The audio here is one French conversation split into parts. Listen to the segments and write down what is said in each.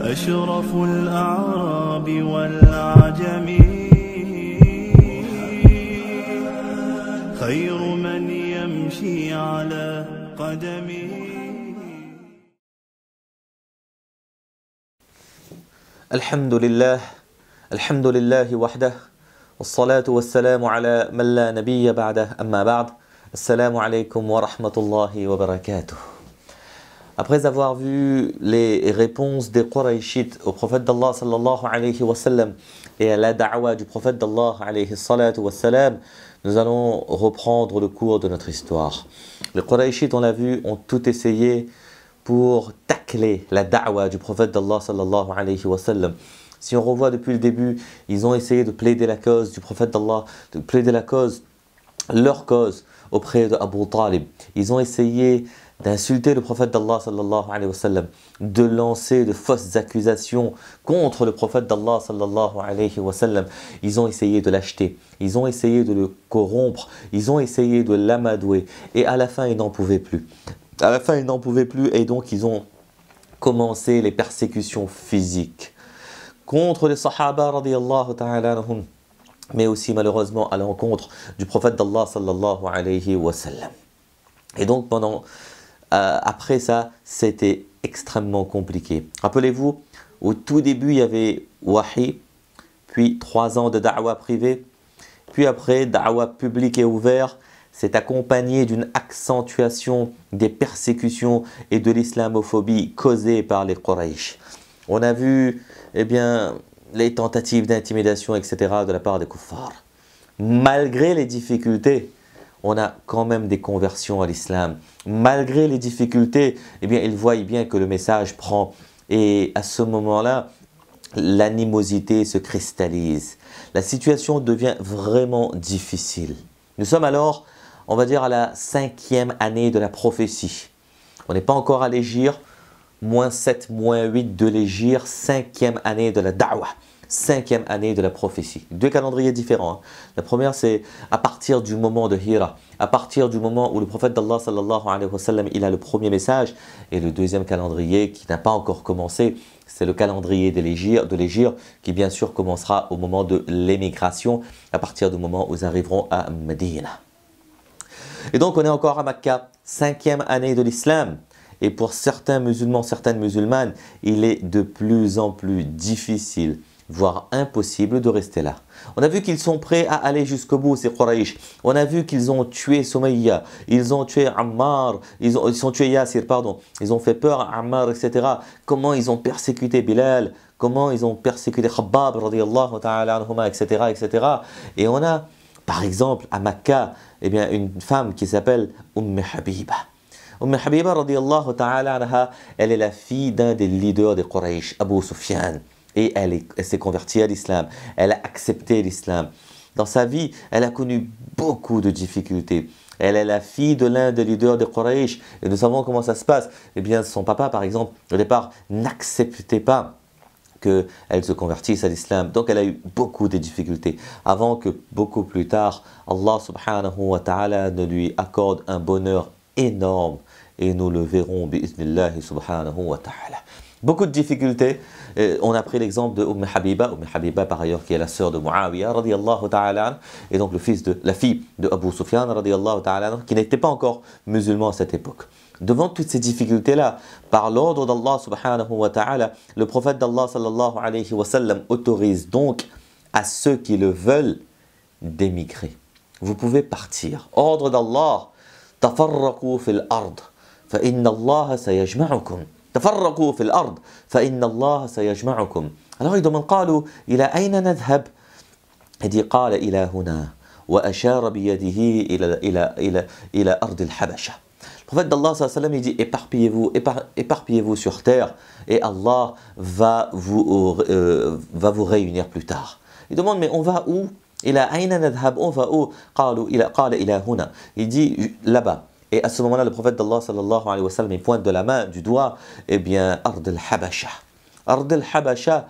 أشرف الأعراب والعجم خير من يمشي على قدمه. الحمد لله وحده والصلاة والسلام على من لا نبي بعده أما بعد. Assalamu alaikum wa rahmatullahi wa barakatuh. Après avoir vu les réponses des Qurayshites au prophète d'Allah sallallahu alayhi wa sallam et à la da'wa du prophète d'Allah alayhi salatu wa salam, nous allons reprendre le cours de notre histoire. Les Qurayshites, on l'a vu, ont tout essayé pour tacler la da'wa du prophète d'Allah sallallahu alayhi wa sallam. Si on revoit depuis le début, ils ont essayé de plaider la cause du prophète d'Allah, de plaider leur cause auprès de Abu Talib. Ils ont essayé d'insulter le prophète d'Allah sallallahu alayhi wa sallam, de lancer de fausses accusations contre le prophète d'Allah sallallahu alayhi wa sallam. Ils ont essayé de l'acheter, ils ont essayé de le corrompre, ils ont essayé de l'amadouer et à la fin ils n'en pouvaient plus. À la fin ils n'en pouvaient plus et donc ils ont commencé les persécutions physiques contre les Sahaba radiyallahu ta'ala anhum, mais aussi malheureusement à l'encontre du prophète d'Allah sallallahu alayhi wa sallam. Et donc après ça, c'était extrêmement compliqué. Rappelez-vous, au tout début, il y avait wahi, puis 3 ans de da'wa privée, puis après, da'wa publique et ouvert, c'est accompagné d'une accentuation des persécutions et de l'islamophobie causée par les Quraysh. On a vu, les tentatives d'intimidation, etc. de la part des kuffars. Malgré les difficultés, on a quand même des conversions à l'islam. Malgré les difficultés, ils voient bien que le message prend. Et à ce moment-là, l'animosité se cristallise. La situation devient vraiment difficile. Nous sommes alors, on va dire, à la 5e année de la prophétie. On n'est pas encore à l'hégire. -7, -8 de l'hégire, 5e année de la da'wa, 5e année de la prophétie. 2 calendriers différents. La première, c'est à partir du moment de Hira, à partir du moment où le prophète d'Allah sallallahu alayhi wa sallam, il a le premier message. Et le deuxième calendrier qui n'a pas encore commencé, c'est le calendrier de l'hégire, qui bien sûr commencera au moment de l'émigration, à partir du moment où ils arriveront à Médine. Et donc on est encore à Makkah, 5e année de l'islam. Et pour certains musulmans, certaines musulmanes, il est de plus en plus difficile, voire impossible de rester là. On a vu qu'ils sont prêts à aller jusqu'au bout, ces Quraysh. On a vu qu'ils ont tué Soumayya, ils ont tué Ammar, ils ont tué Yasir, pardon. Ils ont fait peur à Ammar, etc. Comment ils ont persécuté Bilal, comment ils ont persécuté Khabbab, radiyallahu ta'ala anhuma, etc., etc. Et on a, par exemple, à Makkah, une femme qui s'appelle Habiba. Habiba radiyallahu ta'ala anha, elle est la fille d'un des leaders des Quraysh, Abu Sufyan. Et elle s'est convertie à l'islam. Elle a accepté l'islam. Dans sa vie, elle a connu beaucoup de difficultés. Elle est la fille de l'un des leaders des Quraysh. Et nous savons comment ça se passe. Son papa, par exemple, au départ, n'acceptait pas qu'elle se convertisse à l'islam. Donc elle a eu beaucoup de difficultés. Avant que beaucoup plus tard, Allah subhanahu wa ta'ala ne lui accorde un bonheur énorme. Et nous le verrons, bi'iznillahi subhanahu wa ta'ala. Beaucoup de difficultés. On a pris l'exemple de Habiba par ailleurs qui est la sœur de Muawiyah radiyallahu ta'ala, et donc la fille de Abu Sufyan radiyallahu ta'ala, qui n'était pas encore musulman à cette époque. Devant toutes ces difficultés-là, par l'ordre d'Allah subhanahu wa ta'ala, le prophète d'Allah sallallahu alayhi wa sallam autorise donc à ceux qui le veulent d'émigrer. Vous pouvez partir. Ordre d'Allah, tafarraqu fil ard. فإن الله سيجمعكم تفرقوا في الأرض فإن الله سيجمعكم. Alors ils demandent قالوا إلى أين نذهب؟ Il dit قال إلى هنا وأشار بيده إلى أرض الحبشة. Le prophète d'Allah sallallahu alayhi wa sallam, il dit éparpillez-vous sur terre et Allah va vous réunir plus tard. Il demande mais on va où? إلى أين نذهب? On va où? قال إلى هنا. Il dit là-bas. Et à ce moment-là, le prophète d'Allah sallallahu alayhi wa sallam, il pointe de la main, du doigt, Ard al-Habasha. Ard al-Habasha,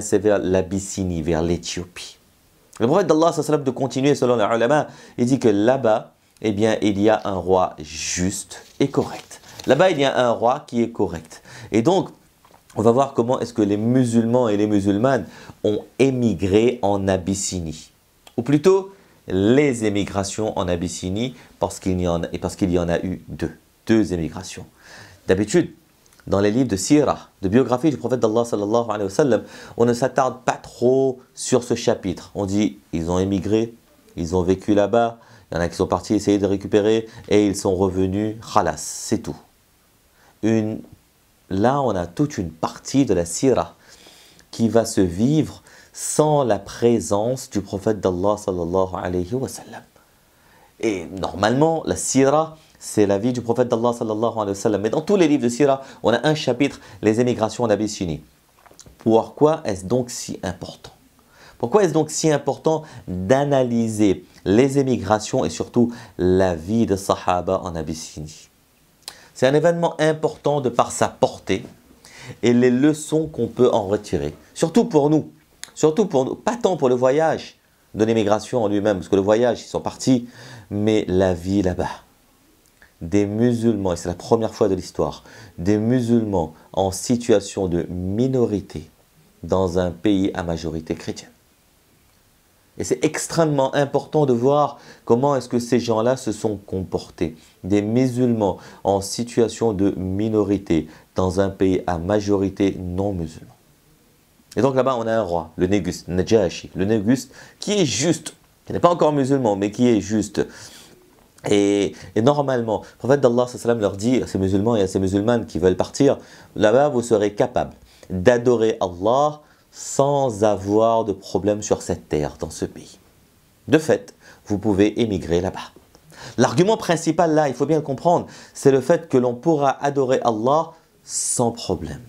c'est vers l'Abyssinie, vers l'Éthiopie. Le prophète d'Allah sallallahu alayhi wa sallam, de continuer selon les ulama, il dit que là-bas, il y a un roi juste et correct. Là-bas, il y a un roi qui est correct. Et donc, on va voir comment est-ce que les musulmans et les musulmanes ont émigré en Abyssinie. Ou plutôt, les émigrations en Abyssinie, parce qu'il y en a eu deux émigrations. D'habitude, dans les livres de sirah, de biographie du prophète d'Allah sallallahu alayhi wa sallam, on ne s'attarde pas trop sur ce chapitre. On dit, ils ont émigré, ils ont vécu là-bas, il y en a qui sont partis essayer de récupérer et ils sont revenus, khalas, c'est tout. Là, on a toute une partie de la sirah qui va se vivre sans la présence du prophète d'Allah sallallahu alayhi wa sallam. Et normalement, la sirah, c'est la vie du prophète d'Allah sallallahu alayhi wa sallam. Mais dans tous les livres de sirah, on a un chapitre, les émigrations en Abyssinie. Pourquoi est-ce donc si important? Pourquoi est-ce donc si important d'analyser les émigrations et surtout la vie des Sahaba en Abyssinie? C'est un événement important de par sa portée et les leçons qu'on peut en retirer. Surtout pour nous, pas tant pour le voyage de l'émigration en lui-même, parce que le voyage, ils sont partis, mais la vie là-bas. Des musulmans, et c'est la première fois de l'histoire, des musulmans en situation de minorité dans un pays à majorité chrétienne. Et c'est extrêmement important de voir comment est-ce que ces gens-là se sont comportés. Des musulmans en situation de minorité dans un pays à majorité non musulman. Et donc là-bas, on a un roi, le Négus, Najashi, le Négus, qui est juste, qui n'est pas encore musulman, mais qui est juste. Et normalement, le prophète d'Allah leur dit à ces musulmans et à ces musulmanes qui veulent partir, là-bas, vous serez capables d'adorer Allah sans avoir de problème sur cette terre, dans ce pays. De fait, vous pouvez émigrer là-bas. L'argument principal là, il faut bien le comprendre, c'est le fait que l'on pourra adorer Allah sans problème.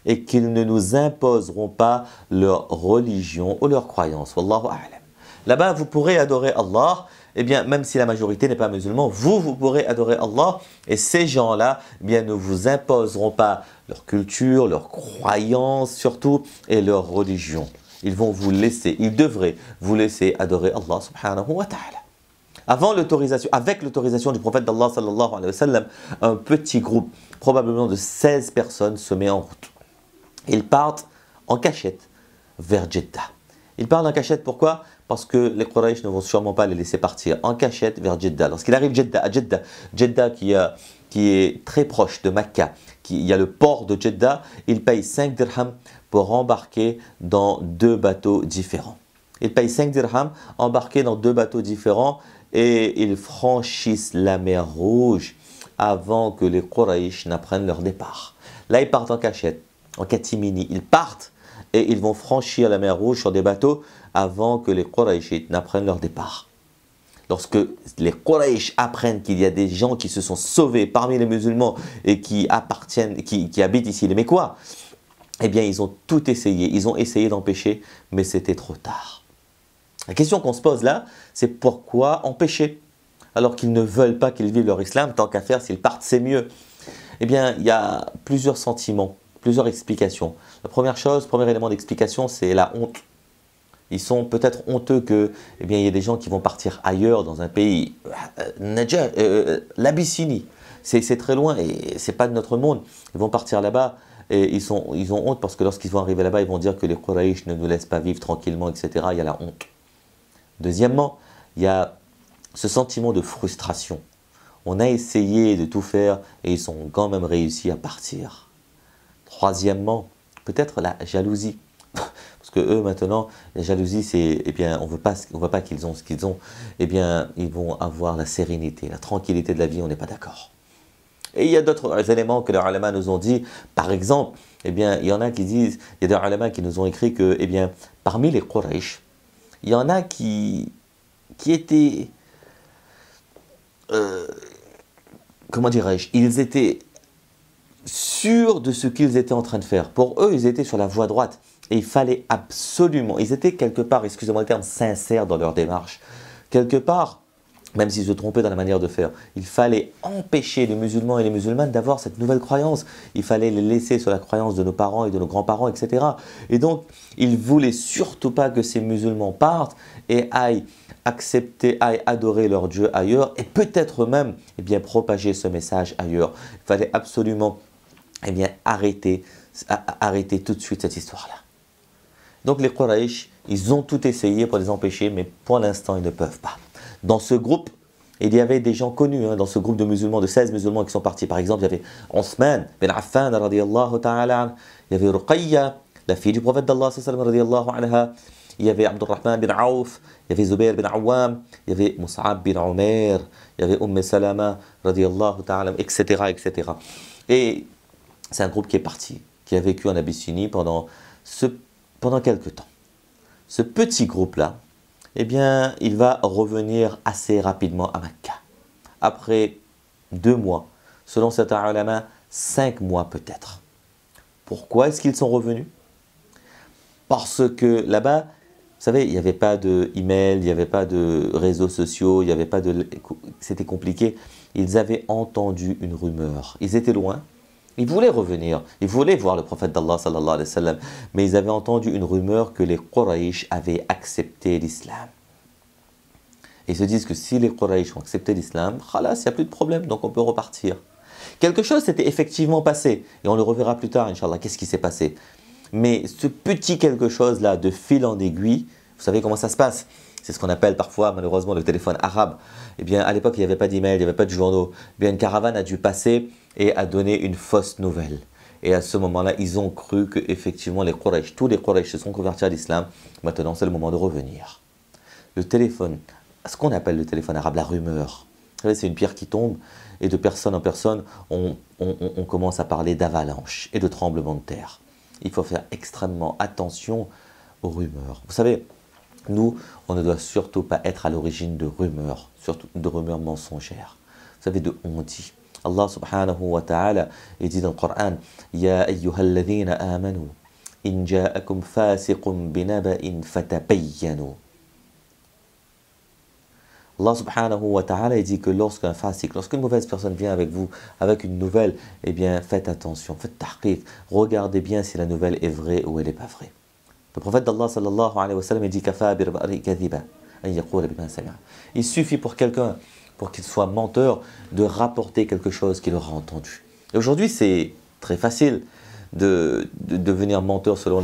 Et qu'ils ne nous imposeront pas leur religion ou leur croyance. Wallahu a'lam. Là-bas, vous pourrez adorer Allah, eh bien, même si la majorité n'est pas musulmane, vous pourrez adorer Allah. Et ces gens-là, eh bien, ne vous imposeront pas leur culture, leur croyance surtout, et leur religion. Ils vont vous laisser, ils devraient vous laisser adorer Allah subhanahu wa ta'ala. Avec l'autorisation du prophète d'Allah sallallahu alayhi wa sallam, un petit groupe, probablement de 16 personnes, se met en route. Ils partent en cachette vers Jeddah. Ils partent en cachette, pourquoi? Parce que les Quraysh ne vont sûrement pas les laisser partir en cachette vers Jeddah. Lorsqu'il arrive à Jeddah qui est très proche de Mecca, il y a le port de Jeddah, il paye 5 dirhams pour embarquer dans 2 bateaux différents. Il paye 5 dirhams embarqués dans 2 bateaux différents et ils franchissent la mer Rouge avant que les Quraysh n'apprennent leur départ. Là, ils partent en cachette, en catimini. Ils partent et ils vont franchir la mer Rouge sur des bateaux avant que les Qurayshites n'apprennent leur départ. Lorsque les Quraysh apprennent qu'il y a des gens qui se sont sauvés parmi les musulmans et qui habitent ici, les Mécois, eh bien ils ont tout essayé. Ils ont essayé d'empêcher, mais c'était trop tard. La question qu'on se pose là, c'est pourquoi empêcher? Alors qu'ils ne veulent pas qu'ils vivent leur islam, tant qu'à faire, s'ils partent, c'est mieux. Eh bien, il y a plusieurs sentiments, plusieurs explications. La première chose, premier élément d'explication, c'est la honte. Ils sont peut-être honteux que, eh bien, il y ait des gens qui vont partir ailleurs dans un pays, l'Abyssinie. C'est très loin et c'est pas de notre monde. Ils vont partir là-bas et ils ont honte parce que lorsqu'ils vont arriver là-bas, ils vont dire que les Quraysh ne nous laissent pas vivre tranquillement, etc. Il y a la honte. Deuxièmement, il y a ce sentiment de frustration. On a essayé de tout faire et ils ont quand même réussi à partir. Troisièmement, peut-être la jalousie. Parce que eux maintenant, la jalousie c'est, eh bien, on veut pas qu'ils ont ce qu'ils ont, eh bien, ils vont avoir la sérénité, la tranquillité de la vie, on n'est pas d'accord. Et il y a d'autres éléments que les ulama nous ont dit, par exemple, eh bien, il y en a qui disent, il y a des ulama qui nous ont écrit que, eh bien, parmi les Quraysh, il y en a qui étaient, comment dirais-je, ils étaient sûrs de ce qu'ils étaient en train de faire. Pour eux, ils étaient sur la voie droite. Et il fallait absolument, ils étaient quelque part, excusez-moi le terme, sincères dans leur démarche. Quelque part, même s'ils se trompaient dans la manière de faire, il fallait empêcher les musulmans et les musulmanes d'avoir cette nouvelle croyance. Il fallait les laisser sur la croyance de nos parents et de nos grands-parents, etc. Et donc, ils ne voulaient surtout pas que ces musulmans partent et aillent adorer leur Dieu ailleurs et peut-être même, eh bien, propager ce message ailleurs. Il fallait absolument, eh bien, arrêter arrêter tout de suite cette histoire-là. Donc les Quraysh, ils ont tout essayé pour les empêcher, mais pour l'instant, ils ne peuvent pas. Dans ce groupe, il y avait des gens connus, dans ce groupe de musulmans, de 16 musulmans qui sont partis. Par exemple, il y avait Othman bin Affan, radiyallahu ta'ala, il y avait Ruqayya, la fille du prophète d'Allah, radiyallahu anha, il y avait Abdurrahman bin Auf, il y avait Zubair bin Awam, il y avait Mus'ab bin Umair, il y avait Salama, radiyallahu ta'ala, etc., etc. Et c'est un groupe qui est parti, qui a vécu en Abyssinie pendant quelques temps. Ce petit groupe-là, eh bien, il va revenir assez rapidement à Mecca. Après 2 mois, selon certains ulama, 5 mois peut-être. Pourquoi est-ce qu'ils sont revenus? Parce que là-bas, vous savez, il n'y avait pas d'email, il n'y avait pas de réseaux sociaux, il n'y avait pas de... C'était compliqué. Ils avaient entendu une rumeur. Ils étaient loin. Ils voulaient revenir. Ils voulaient voir le prophète d'Allah, sallallahu alayhi wa sallam. Mais ils avaient entendu une rumeur que les Quraysh avaient accepté l'islam. Et ils se disent que si les Quraysh ont accepté l'islam, khalas, il n'y a plus de problème, donc on peut repartir. Quelque chose s'était effectivement passé. Et on le reverra plus tard, Inch'Allah. Qu'est-ce qui s'est passé? Mais ce petit quelque chose-là, de fil en aiguille, vous savez comment ça se passe? C'est ce qu'on appelle parfois, malheureusement, le téléphone arabe. Eh bien, à l'époque, il n'y avait pas d'email, il n'y avait pas de journaux. Eh bien, une caravane a dû passer et a donné une fausse nouvelle. Et à ce moment-là, ils ont cru qu'effectivement, les Quraysh, tous les Quraysh se sont convertis à l'islam. Maintenant, c'est le moment de revenir. Le téléphone, ce qu'on appelle le téléphone arabe, la rumeur. Vous savez, c'est une pierre qui tombe et de personne en personne, on commence à parler d'avalanche et de tremblement de terre. Il faut faire extrêmement attention aux rumeurs. Vous savez, nous, on ne doit surtout pas être à l'origine de rumeurs, surtout de rumeurs mensongères. Vous savez, de on dit. Allah subhanahu wa ta'ala, il dit dans le Coran, Ya ayyuhalladhina amanu, in ja'akum fasiqun binaba'in fatabayyanu. Allah subhanahu wa ta'ala, il dit que lorsqu'un fasiq, lorsqu'une mauvaise personne vient avec vous, avec une nouvelle, eh bien, faites attention, faites tahqiq, regardez bien si la nouvelle est vraie ou elle n'est pas vraie. Le prophète d'Allah sallallahu alayhi wa sallam, il dit Kafa birba'i kadhiba, an yaqula bima sami'a. Il suffit pour quelqu'un, pour qu'il soit menteur, de rapporter quelque chose qu'il aura entendu. Et aujourd'hui, c'est très facile de devenir menteur selon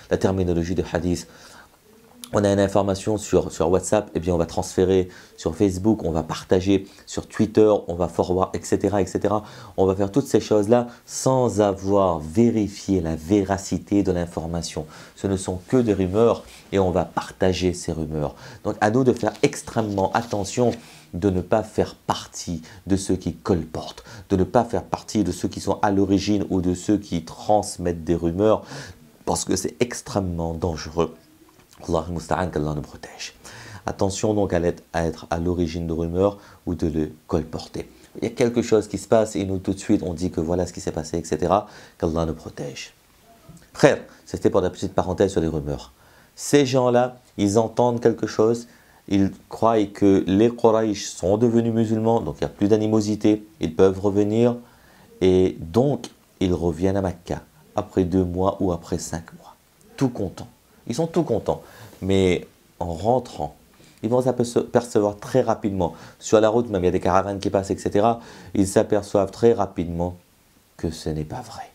la terminologie de hadith. On a une information sur WhatsApp, eh bien on va transférer sur Facebook, on va partager sur Twitter, on va forward, etc., etc. On va faire toutes ces choses-là sans avoir vérifié la véracité de l'information. Ce ne sont que des rumeurs et on va partager ces rumeurs. Donc à nous de faire extrêmement attention de ne pas faire partie de ceux qui colportent, de ne pas faire partie de ceux qui sont à l'origine ou de ceux qui transmettent des rumeurs, parce que c'est extrêmement dangereux. Allah al-Musta'an, qu'Allah nous protège. Attention donc à être à l'origine de rumeurs ou de le colporter. Il y a quelque chose qui se passe et nous tout de suite on dit que voilà ce qui s'est passé, etc. Qu'Allah nous protège. Frère, c'était pour la petite parenthèse sur les rumeurs. Ces gens-là, ils entendent quelque chose, ils croient que les Quraysh sont devenus musulmans, donc il n'y a plus d'animosité, ils peuvent revenir et donc ils reviennent à Mecca après 2 mois ou après 5 mois, tout contents. Ils sont tout contents, mais en rentrant, ils vont s'apercevoir très rapidement, sur la route même, il y a des caravanes qui passent, etc. Ils s'aperçoivent très rapidement que ce n'est pas vrai.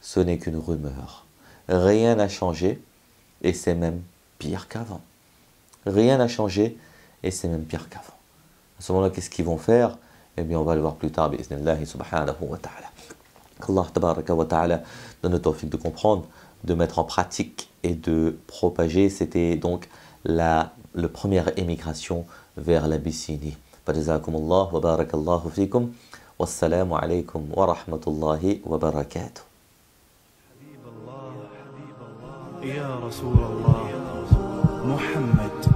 Ce n'est qu'une rumeur. Rien n'a changé et c'est même pire qu'avant. Rien n'a changé et c'est même pire qu'avant. À ce moment-là, qu'est-ce qu'ils vont faire? Eh bien, on va le voir plus tard, bi'iznillahi subhanahu wa ta'ala. Qu'Allah tabaraka wa ta'ala donne le tawfiq de comprendre, de mettre en pratique et de propager. C'était donc la première émigration vers l'Abyssinie. Jazakumullah wa barakallahu fikum. Wassalamu alaykum wa rahmatullahi wa barakatuh. يا رسول الله محمد